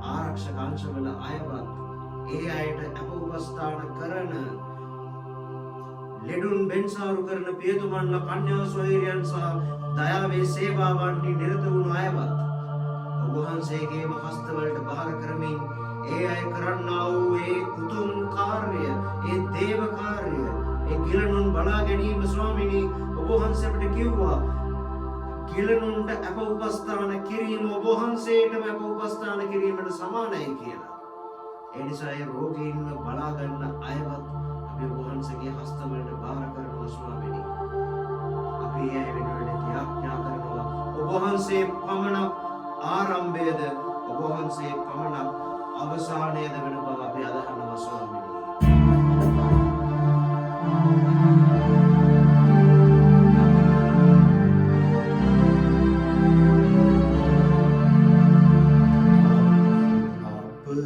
ආරක්ෂක අංශවල අයවත් ඒ අයට අපෝපස්ථාන කරන ලෙඩුන් බෙන්සාරු කරන පියතුමන්ලා කන්‍යා සොහොයුරියන් සහ දයාවේ සේවාවන්හි නිරත වුණු අයවත් ඔබ වහන්සේගේම හස්තවලට බාර කරමින් ඒ අය කරන්නා වූ ඒ උතුම් කාර්ය ඒ දේව කාර්ය ඒ ගිලනුන් බලා ගැනීම ස්වාමීනි ඔබ වහන්සේ අපිට කිව්වා ගිලනුන්ට අපෝපස්ථාන කිරීම ඔබ වහන්සේටම අපෝපස්ථාන කිරීමට සමානයි කියලා. ඒ නිසා ඒ රෝගීන්ව බලා ගන්න අයවත් අපි ඔබ වහන්සේගේ හස්තවලට බාර කරනවා ස්වාමීනි. අපි ඒ වෙනුවෙන් යාඥා කරනවා ඔබ වහන්සේ පමණක් ආරම්භයේද ඔබ වහන්සේ පමණක් අවසානයේද වෙන බව අපි අදහනවා ස්වාමීනි.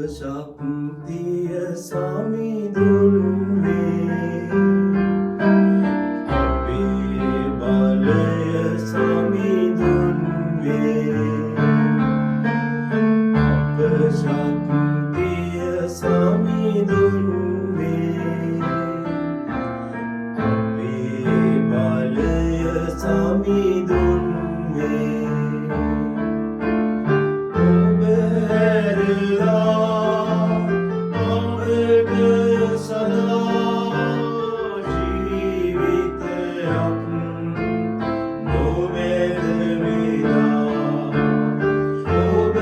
Shaktiya Sami Dunve Api Balaya Sami Dunve Apa Shaktiya Sami Dunve Api Balaya Sami Dunve Oh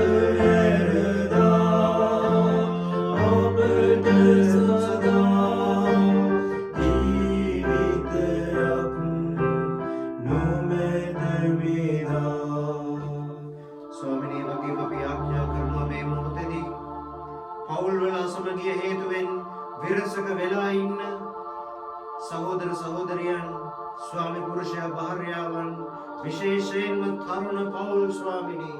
ස්වාමි පුරුෂයා භාර්යාවන් විශේෂයෙන්ම තරුණ පවුල් ස්වාමිනී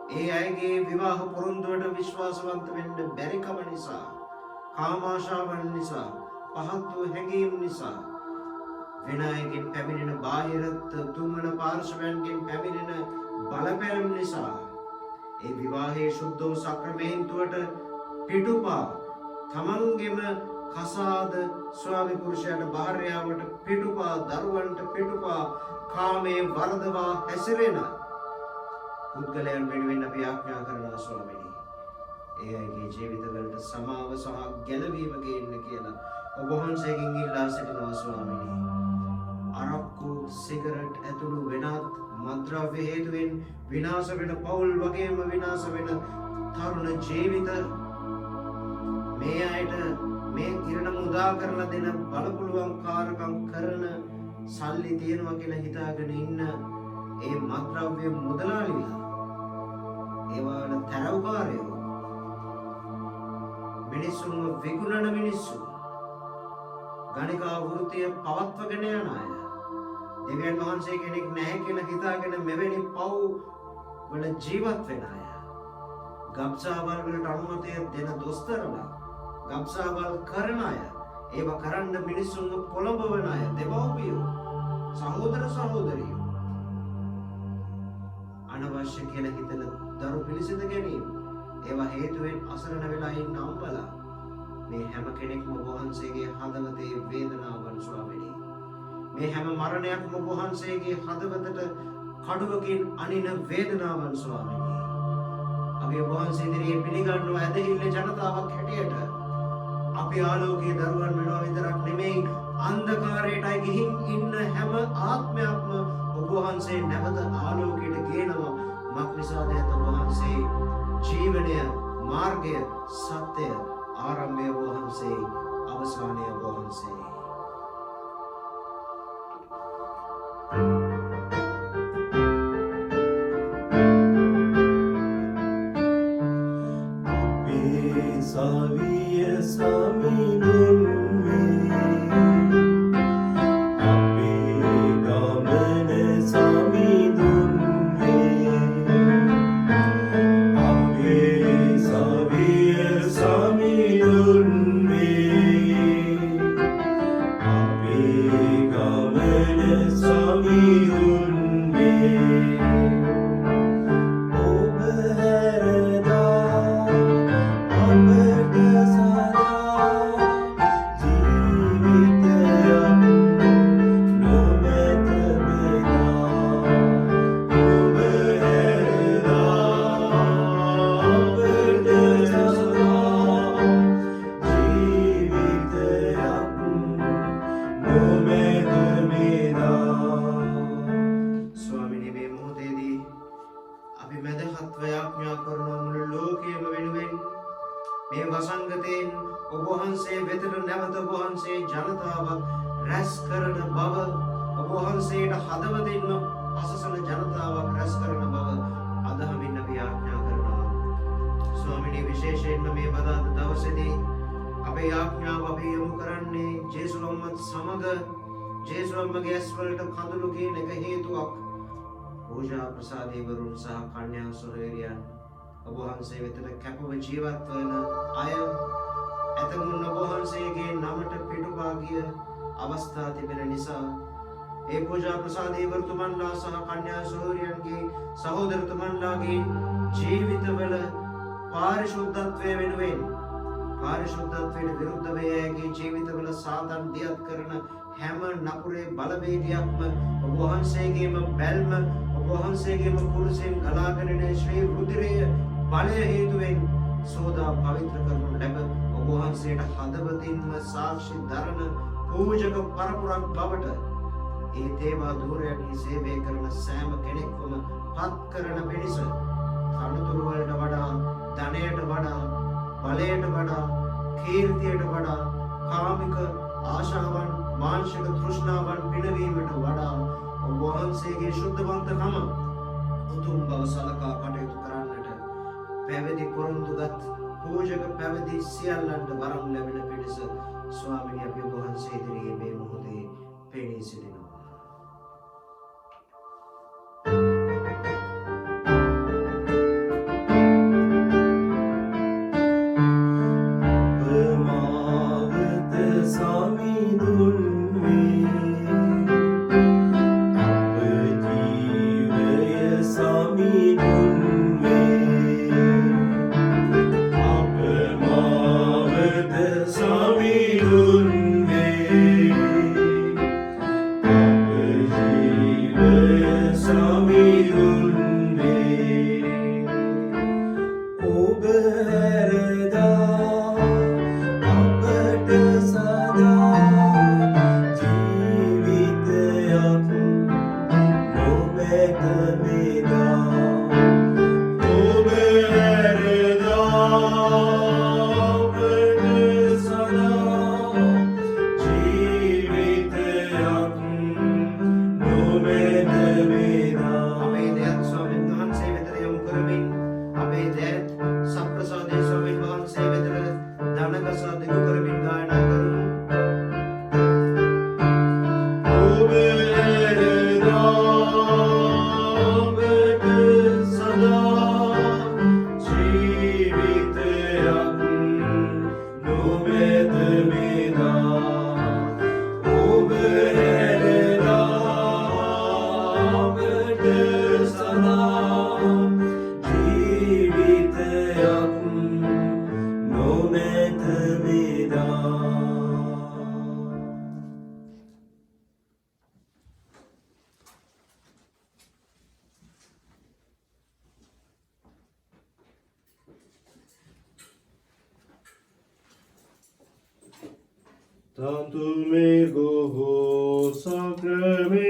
ඒ අයගේ විවාහ පොරොන්දුවට විශ්වාසවන්ත වෙන්න බැරිකම නිසා කාමාශාවන් නිසා පහත් වූ හැඟීම් නිසා වෙන අයගෙන් පැමිණෙන බාහිරත් තුන්වන පාර්ශවයන්ගෙන් පැමිණෙන බලපෑම් නිසා ඒ විවාහයේ ශුද්ධ වූ සක්‍රමේන්තුවට පිටුපා තමන්ගෙම කසාද ස්වාමි පුරුෂයාට භාර්යාවට පිටුපා දරුවන්ට පිටුපා කාමයේ වර්ධවා හැසිරෙන පුද්ගලයන් වෙනුවෙන් අපි ආඥා කරනවා ස්වාමිනී. ඒ අයගේ ජීවිතවලට සමාව සහ ගැලවීම ගේන්න කියලා ඔබ වහන්සේගෙන් ඉල්ලා සිටිනවා ස්වාමිනී. අරක්කු සිගරට් ඇතුළු වෙනත් මත්ද්‍රව්‍ය හේතුවෙන් විනාශ වෙන පවුල් වගේම විනාශ වෙන තරුණ ජීවිත මේ අයට මේ ඉරණම උදා කරලා දෙන බලපුලුවන් කාරකම් කරන සල්ලි තියනවා කියලා හිතාගෙන ඉන්න ඒ මත්ද්‍රව්‍ය මුදලාලිලා ඒවල තරවකාරයෝ මිනිසුන්ව විකුණන මිනිස්සු ගණිකා වෘත්තිය පවත්වගෙන යන අය දෙවියන් වහන්සේ කෙනෙක් නැහැ කියලා හිතාගෙන මෙවැනි පව් වල ජීවත් වෙන අය ගබ්සාවල් වලට අනුමැතිය දෙන දොස්තරලා ගබ්සාවල් කරන අය ඒව කරන්න මිනිසුන්ව පොළඹවන අය දෙමව්පියෝ සහෝදර සහෝදරියෝ අනවශ්‍ය කියලා හිතන දරු පිළිසිඳ ගැනීම ඒවා හේතුවෙන් අසරණ වෙලා ඉන්න අම්බලා මේ හැම කෙනෙක්ම වහන්සේගේ හදවතේ වේදනාවන් ස්වාමිනී මේ හැම මරණයක්ම වහන්සේගේ හදවතට කඩුවකින් අනින වේදනාවන් ස්වාමිනී අපි වහන්සේ ඉදිරියේ පිළිගන්නවා ඇදහිල්ල ජනතාවක් හැටියට අපි ආලෝකයේ දරුවන් වෙනවා විතරක් නෙමෙයි අන්ධකාරයටයි ගිහින් ඉන්න හැම ආත්මයක්ම ඔබ වහන්සේ නැවත ආලෝකයට ගේනවා මක් නිසාද ඔබ වහන්සේ ජීවනය මාර්ගය සත්‍ය ආරම්භය ඔබ වහන්සේ අවසානය ඔබ වහන්සේ පූජා ප්‍රසාදීවරුන් සහ කන්‍යා සොහොයුරියන් ඔබ වහන්සේ වෙතට කැපව ජීවත් වන අය ඇතමුන් ඔබ වහන්සේගේ නමට පිටුපා ගිය අවස්ථා තිබෙන නිසා ඒ පූජා ප්‍රසාදීවරුතුමන්ලා සහ කන්‍යා සොහොයුරියන්ගේ සහෝදරතුමන්ලාගේ ජීවිතවල පාරිශුද්ධත්වය වෙනුවෙන් පාරිශුද්ධත්වයට විරුද්ධ වේයගේ ජීවිතවල සාතන් දියත් කරන හැම නපුරේ බලවේගයක්ම ඔබ වහන්සේගේම බැල්ම ඔබ වහන්සේගේම කුරුසෙන් ගලාගෙන එන ශ්‍රී රුධිරය බලය හේතුවෙන් සෝදා පවිත්‍ර කරනු ලැබ ඔබ වහන්සේට හදවතින්ම සාක්ෂි දරන පූජක පරපුරක් බවට ඒ තේවා ධූරයන්හි සේවය කරන සෑම කෙනෙක්වම පත් කරන පිණිස තනතුරු වලට වඩා ධනයට වඩා බලයට වඩා කීර්තියට වඩා කාමික ආශාවන් මානසික තෘෂ්ණාවන් පිනවීමට වඩා ඔබ වහන්සේගේ ශුද්ධවන්තකම උතුම් බව සලකා කටයුතු කරන්නට පැවිදි පොරොන්දුගත් පූජක පැවිදි සියල්ලන්ට වරම් ලැබෙන පිණිස ස්වාමීනි අපි ඔබ වහන්සේ ඉදිරියේ මේ මොහොතේ පෙනී සිටිනවා Tantum ergo sacramentum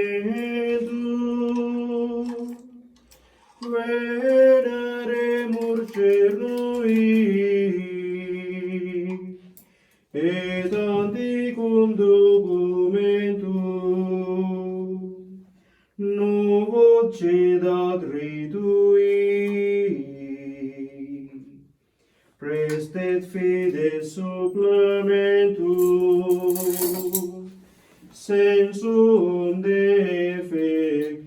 veneremur cernui et anticum documentum novocedat ritui prestet fides supplementum sensum defectui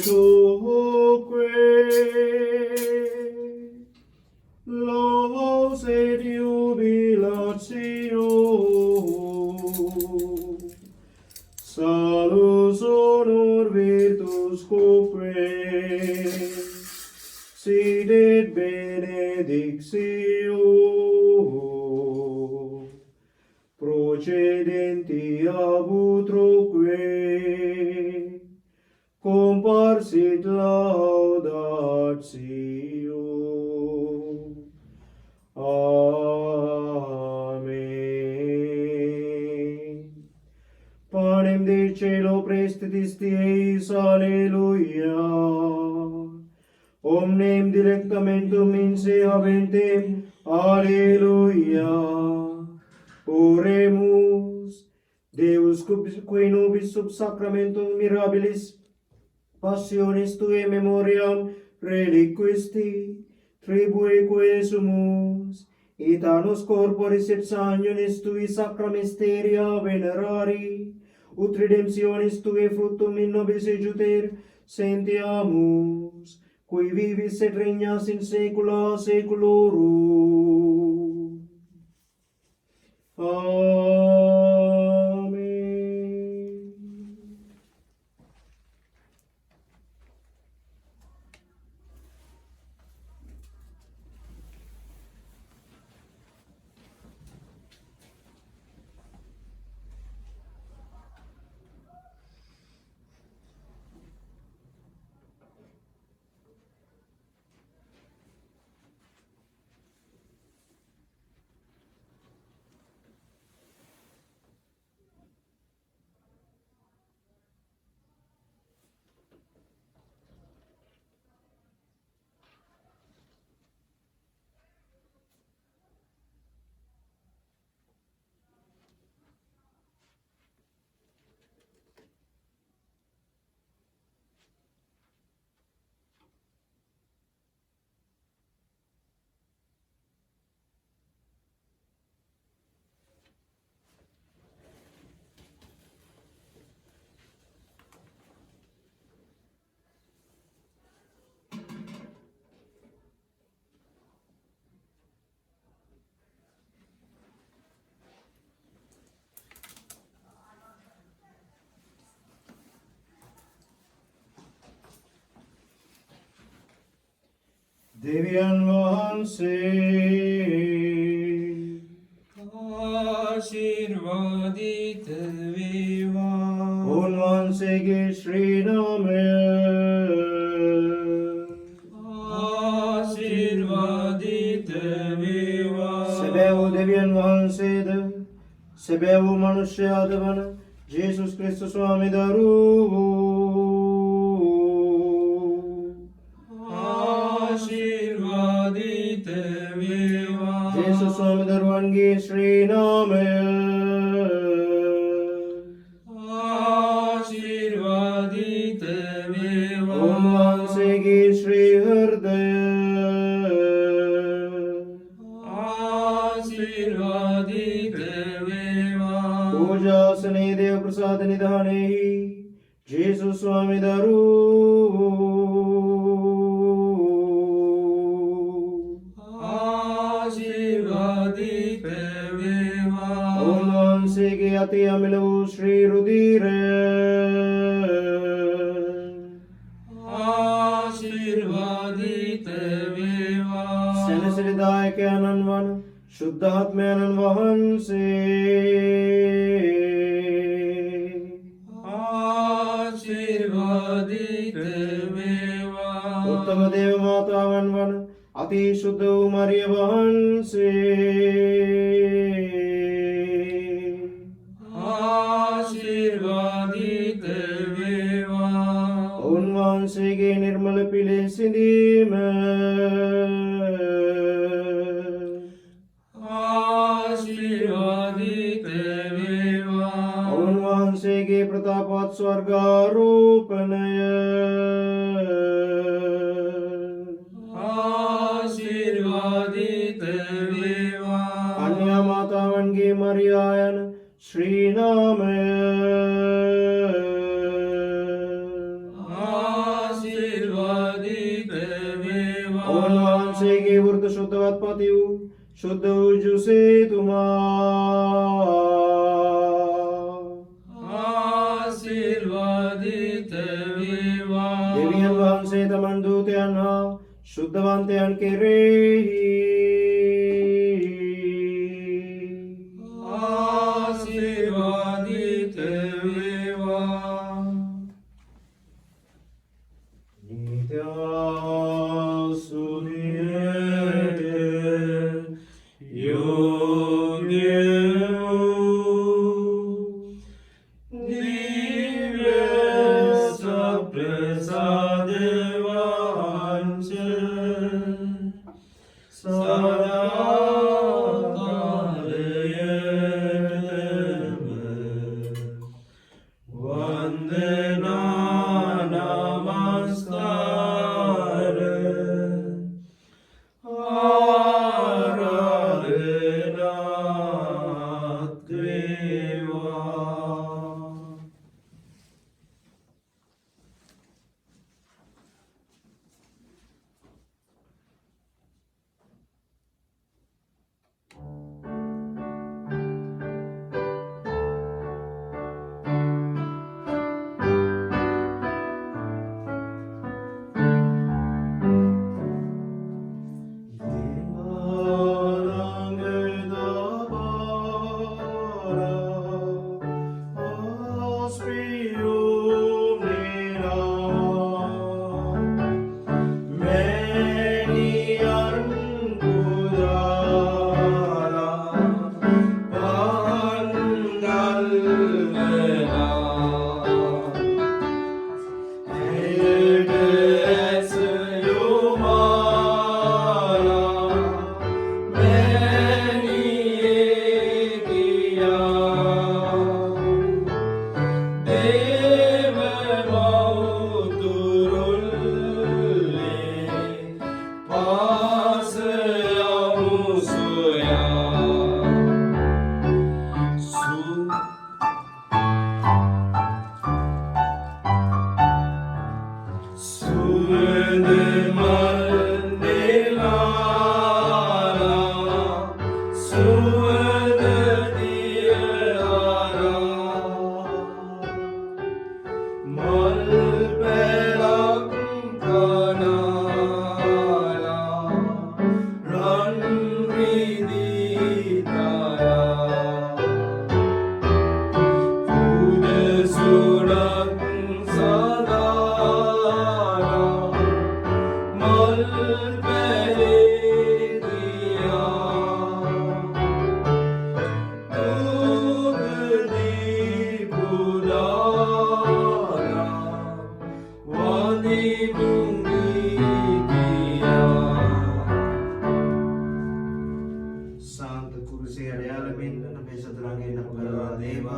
genitoque laus et jubilatio salus honor virtus cuque sit et benedictio procedenti ab utroque comparsit laudatio. Amen. Panem de cielo prestitis Dieis, alleluia. Omnem dilectamentum in se habentem, alleluia. Oremus, Deus qui nobis sub sacramentum mirabilis passionis Tuae memoriam reliquisti, tribueque sumus, et annos corporis et sanguinis Tui sacra mysteria venerari, ut redemptionis Tuae fructum in nobis ejuter sentiamus, qui vivis et regnas in saecula saeculorum. Amen. Devian vහන්se, ආශිර්වාදිත වේවා. උන්වහන්සේගේ ශ්‍රී නාමය ආශිර්වාදිත වේවා. සැබෑ දෙවියන් වහන්සේද සැබෑ වූ මනුෂ්‍යයාද වන ජේසුස් ක්‍රිස්තුස් ස්වාමී දරුවෝ ආශිර්වාදිත වේවා. ජේසුස් ස්වාමී දරුවන්ගේ ශ්‍රී නාමය ආශිර්වාදිත වේවා. උන්වහන්සේගේ ශ්‍රී හෘදය ආශිර්වාදිත වේවා. පූජාසනේ දේව ප්‍රසාද නිධානයෙහි ජේසුස් ස්වාමී දරුවෝ ආශිර්වාදිත වේවා. උන්වහන්සේගේ අති අමිල වූ ශ්‍රී රුධිරය ආශිර්වාදිත වේවා. සැනසිලිදායකයන්න් වන ශුද්ධාත්මයන්න් වහන්සේ ආශිර්වාදිත වේවා. උත්තම දේව මාතාවන් වන අති ශුද්ධ වූ මරිය වහන්සේ ආශිර්වාදිත වේවා. උන්වහන්සේගේ නිර්මල පිලේ සිඳීම ආශිර්වාදිත වේවා. උන්වහන්සේගේ ප්‍රතාපවත් ස්වර්ගාරෝපණය ආශිර්වාදිත වේවා. කන්‍යා මාතාවන්ගේ මරියා යන ශ්‍රී නාමය ආශිර්වාදිත වේවා. උන්වහන්සේගේ වෘත ශුද්ධවත් පති වූ ශුද්ධ වූ ජුසේතුමා ආශිර්වාදිත වේවා. දෙවියන් වහන්සේ තමන් දූතයන් හා ශුද්ධවන්තයන් කෙරෙහි ආශිර්වාදිත වේවා. නිත්‍යසුනියට යෝග්‍ය දිව්‍ය සප්‍රසාද වහන්ස සදාකාලයටම වන්දනා නමස්කාර ආරාධනාත් වේවා.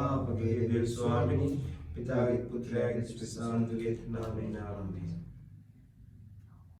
අපගේ දෙව් ස්වාමිනී, පිතාගේ පුත්‍රයාගේ ස්පිසාන්තුගේ නාමයෙන් ආමේන්.